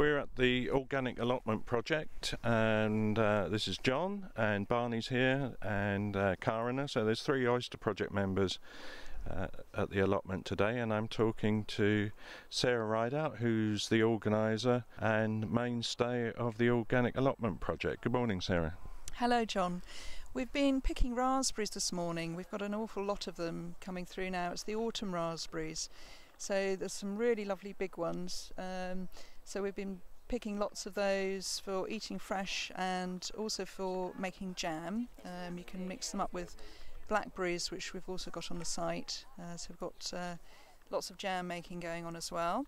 We're at the Organic Allotment Project, and this is John, and Barney's here, and Karina. So there's 3 Oyster Project members at the allotment today, and I'm talking to Sarah Rideout, who's the organiser and mainstay of the Organic Allotment Project. Good morning, Sarah. Hello, John. We've been picking raspberries this morning. We've got an awful lot of them coming through now. It's the autumn raspberries. So there's some really lovely big ones. So we've been picking lots of those for eating fresh and also for making jam. You can mix them up with blackberries, which we've also got on the site. So we've got lots of jam making going on as well.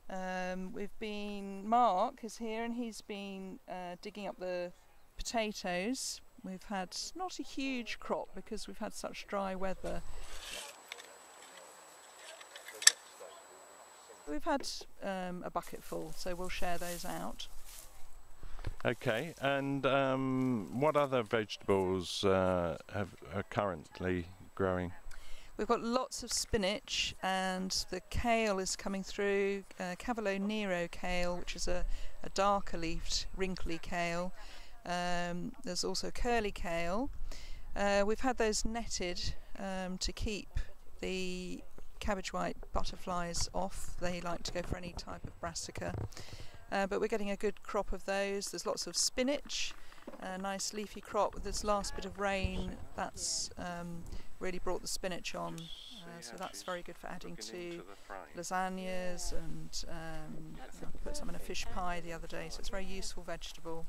Mark is here, and he's been digging up the potatoes. We've had not a huge crop because we've had such dry weather. We've had a bucket full, so we'll share those out. Okay, and what other vegetables are currently growing? We've got lots of spinach, and the kale is coming through, Cavolo Nero kale, which is a darker leafed, wrinkly kale. There's also curly kale. We've had those netted to keep the cabbage white butterflies off. They like to go for any type of brassica. But we're getting a good crop of those. There's lots of spinach, a nice leafy crop. With this last bit of rain, that's really brought the spinach on. So that's very good for adding to lasagnas, and I put some in a fish pie the other day, so it's a very useful vegetable.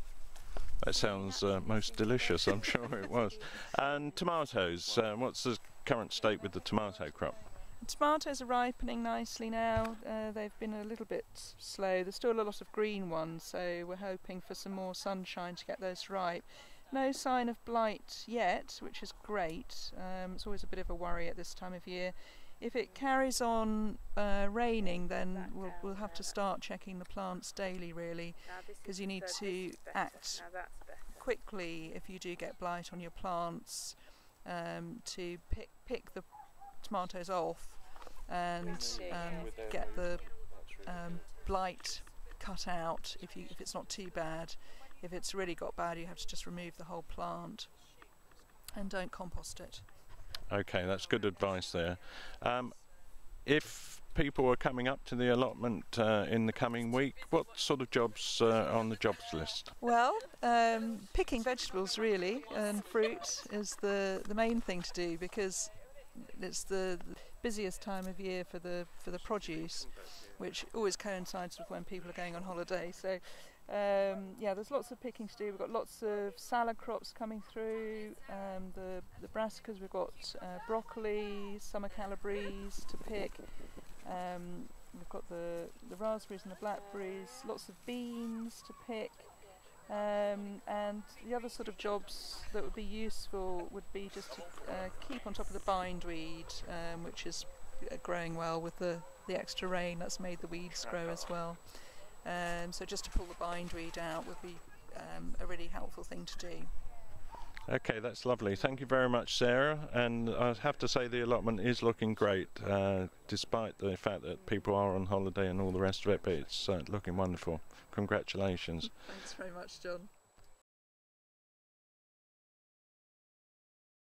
That sounds most delicious, I'm sure it was. And tomatoes, what's the current state with the tomato crop? The tomatoes are ripening nicely now. They've been a little bit slow. There's still a lot of green ones, so we're hoping for some more sunshine to get those ripe. No sign of blight yet, which is great. It's always a bit of a worry at this time of year. If it carries on raining, then we'll have to start checking the plants daily, really, because you need to act quickly if you do get blight on your plants, to pick the tomatoes off and get the blight cut out if it's not too bad. If it's really got bad, you have to just remove the whole plant, and don't compost it. Okay, that's good advice there. If people are coming up to the allotment in the coming week, what sort of jobs are on the jobs list? Well, picking vegetables really and fruit is the main thing to do, because it's the busiest time of year for the produce, which always coincides with when people are going on holiday. So yeah, there's lots of picking to do. We've got lots of salad crops coming through, the brassicas. We've got broccoli, summer calabrese to pick. We've got the raspberries and the blackberries, lots of beans to pick. And the other sort of jobs that would be useful would be just to keep on top of the bindweed, which is growing well with the extra rain. That's made the weeds grow as well. So just to pull the bindweed out would be a really helpful thing to do. Okay, that's lovely. Thank you very much, Sarah. And I have to say the allotment is looking great, despite the fact that people are on holiday and all the rest of it, but it's looking wonderful. Congratulations. Thanks very much, John.